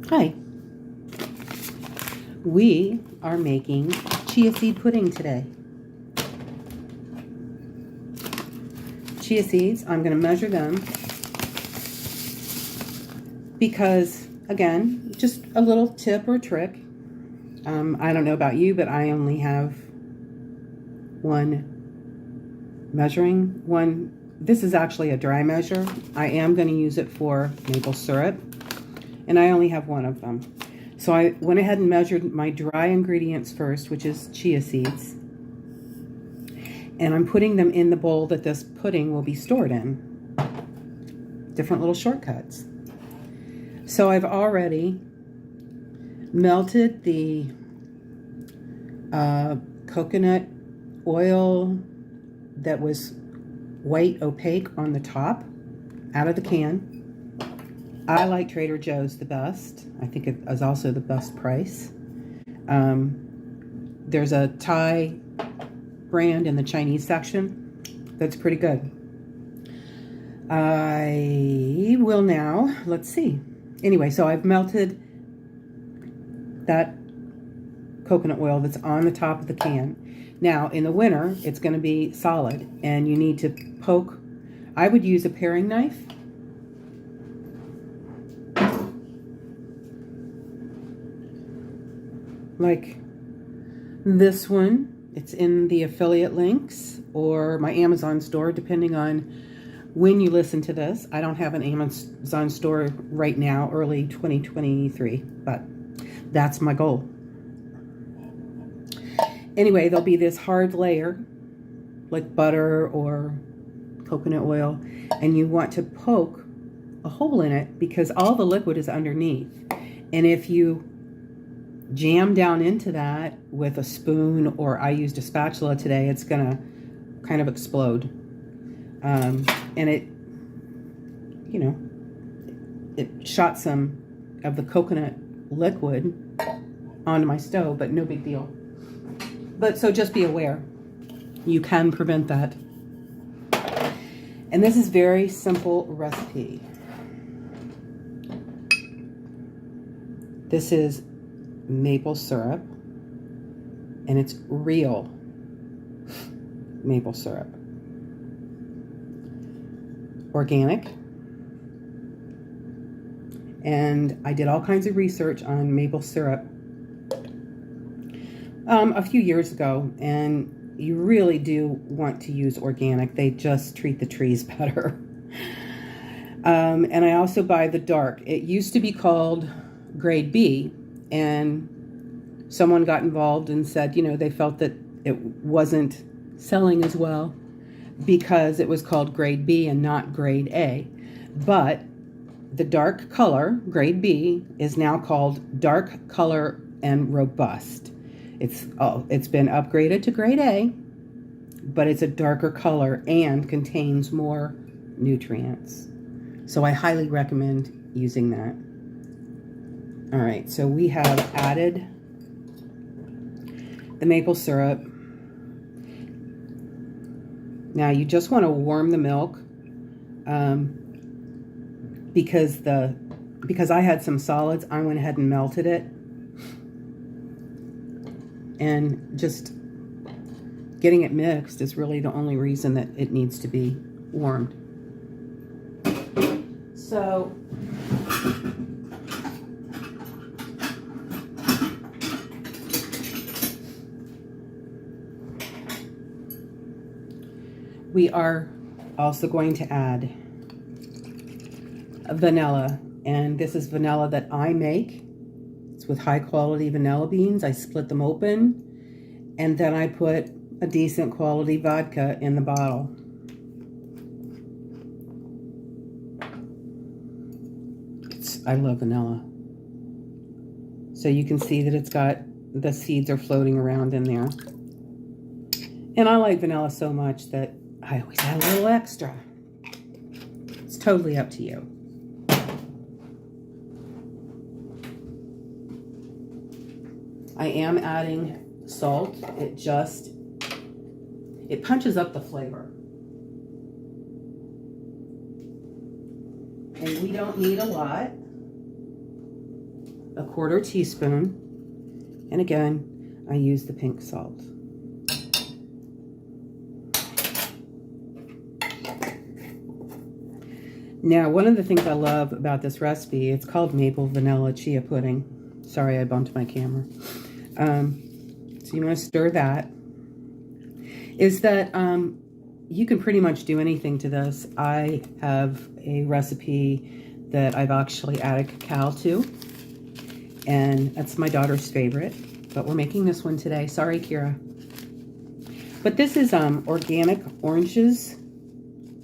Hi. We are making chia seed pudding today. Chia seeds, I'm going to measure them because, again, just a little tip or trick. I don't know about you, but I only have one measuring one. This is actually a dry measure. I am going to use it for maple syrup, and I only have one of them. So I went ahead and measured my dry ingredients first, which is chia seeds. And I'm putting them in the bowl that this pudding will be stored in. Different little shortcuts. So I've already melted the coconut oil that was white opaque on the top out of the can. I like Trader Joe's the best. I think it is also the best price. There's a Thai brand in the Chinese section that's pretty good. I will now, let's see. Anyway, so I've melted that coconut oil that's on the top of the can. Now, in the winter, it's going to be solid, and you need to poke. I would use a paring knife. Like this one. It's in the affiliate links or my Amazon store, depending on when you listen to this. I don't have an Amazon store right now, early 2023, but that's my goal. Anyway, there'll be this hard layer, like butter or coconut oil, and you want to poke a hole in it because all the liquid is underneath. And if you jam down into that with a spoon, or I used a spatula today, it's gonna kind of explode. And it, you know, it shot some of the coconut liquid onto my stove, but no big deal. But so just be aware, you can prevent that. And this is very simple recipe. This is maple syrup, and it's real maple syrup, organic. And I did all kinds of research on maple syrup a few years ago, and you really do want to use organic. They just treat the trees better. And I also buy the dark. It used to be called grade B, and someone got involved and said, you know, they felt that it wasn't selling as well because it was called grade B and not grade A. But the dark color, grade B, is now called dark color and robust. It's been upgraded to grade A, but it's a darker color and contains more nutrients. So I highly recommend using that. All right, so we have added the maple syrup. Now you just want to warm the milk because I had some solids, I went ahead and melted it. And just getting it mixed is really the only reason that it needs to be warmed. So we are also going to add vanilla, and this is vanilla that I make. It's with high quality vanilla beans. I split them open, and then I put a decent quality vodka in the bottle. I love vanilla. So you can see that it's got, the seeds are floating around in there. And I like vanilla so much that I always add a little extra. It's totally up to you. I am adding salt. It punches up the flavor. And we don't need a lot. 1/4 teaspoon. And again, I use the pink salt. Now, one of the things I love about this recipe, it's called maple vanilla chia pudding. Sorry, I bumped my camera. So you want to stir that. Is that you can pretty much do anything to this. I have a recipe that I've actually added cacao to, and that's my daughter's favorite, but we're making this one today. Sorry, Kira. But this is organic oranges,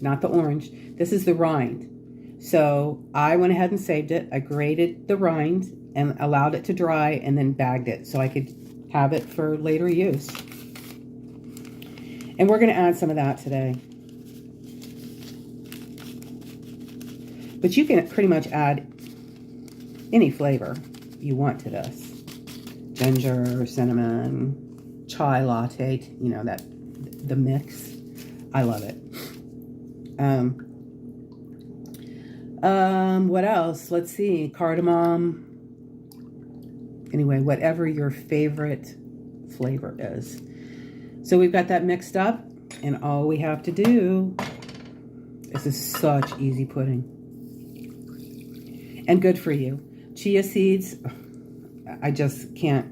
not the orange. This is the rind. So I went ahead and saved it. I grated the rind and allowed it to dry and then bagged it so I could have it for later use. And we're going to add some of that today. But you can pretty much add any flavor you want to this. Ginger, cinnamon, chai latte, you know, the mix. I love it. What else? Let's see. Cardamom. Anyway, whatever your favorite flavor is. So we've got that mixed up, and all we have to do, this is such easy pudding. And good for you. Chia seeds, I just can't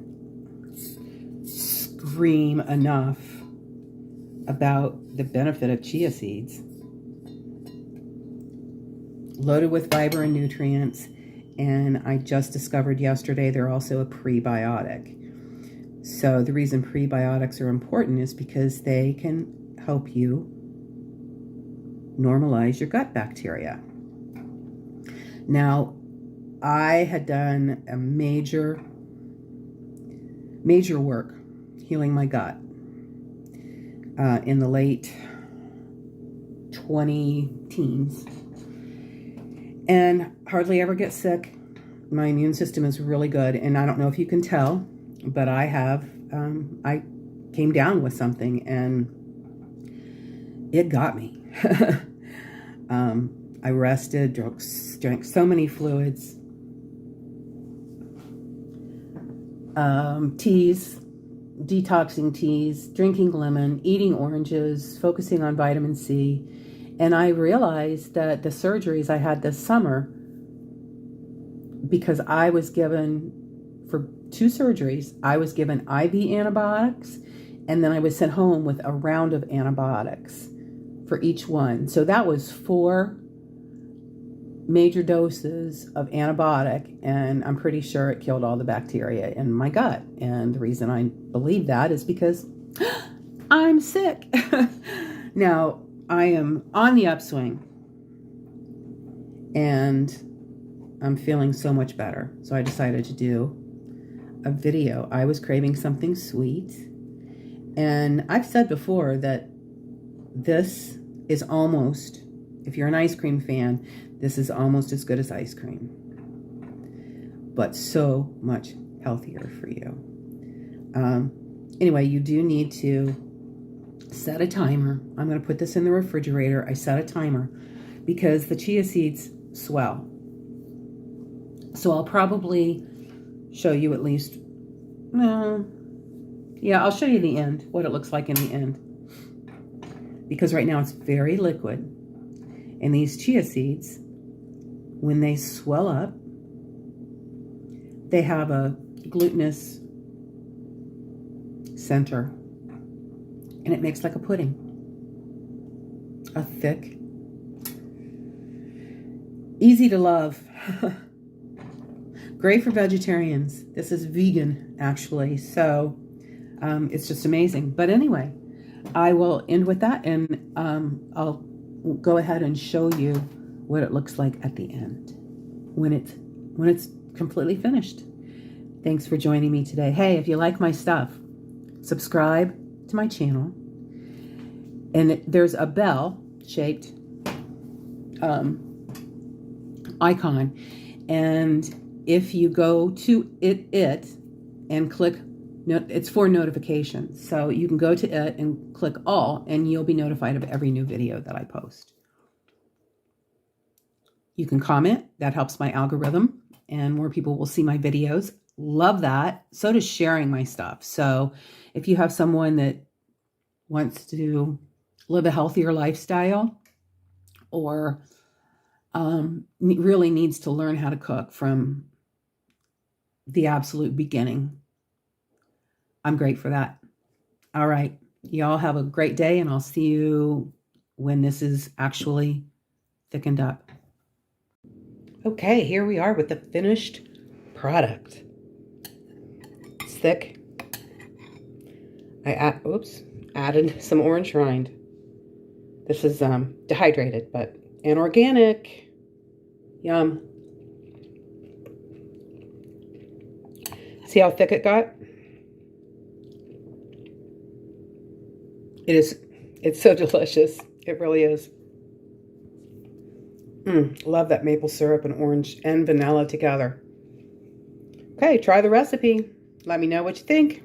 scream enough about the benefit of chia seeds. Loaded with fiber and nutrients, and I just discovered yesterday they're also a prebiotic. So the reason prebiotics are important is because they can help you normalize your gut bacteria. Now, I had done a major work healing my gut in the late 20-teens. And hardly ever get sick. My immune system is really good. And I don't know if you can tell, but I came down with something and it got me. I rested, drank so many fluids. Teas, detoxing teas, drinking lemon, eating oranges, focusing on vitamin C. And I realized that the surgeries I had this summer, because I was given, for 2 surgeries, I was given IV antibiotics, and then I was sent home with a round of antibiotics for each one. So that was 4 major doses of antibiotic, and I'm pretty sure it killed all the bacteria in my gut. And the reason I believe that is because I'm sick. Now, I am on the upswing, and I'm feeling so much better. So I decided to do a video. I was craving something sweet, and I've said before that this is almost, if you're an ice cream fan, this is almost as good as ice cream, but so much healthier for you. Anyway, you do need to set a timer. I'm going to put this in the refrigerator. I set a timer because the chia seeds swell. So I'll probably show you at least, yeah, I'll show you the end, what it looks like in the end. Because right now it's very liquid. And these chia seeds, when they swell up, they have a glutinous center. And it makes like a pudding. A thick, easy to love. Great for vegetarians. This is vegan, actually. So it's just amazing. But anyway, I will end with that, and I'll go ahead and show you what it looks like at the end when it's completely finished. Thanks for joining me today. Hey, if you like my stuff, subscribe to my channel, and there's a bell-shaped icon, and if you go to it and click, it's for notifications, so you can go to it and click all, and you'll be notified of every new video that I post. You can comment, that helps my algorithm, and more people will see my videos. Love that. So does sharing my stuff. So if you have someone that wants to live a healthier lifestyle or really needs to learn how to cook from the absolute beginning, I'm great for that. All right. Y'all have a great day, and I'll see you when this is actually thickened up. Okay, here we are with the finished product. It's thick. I added some orange rind. This is dehydrated, and organic. Yum. See how thick it got? It's so delicious. It really is. Love that maple syrup and orange and vanilla together. Okay, try the recipe. Let me know what you think.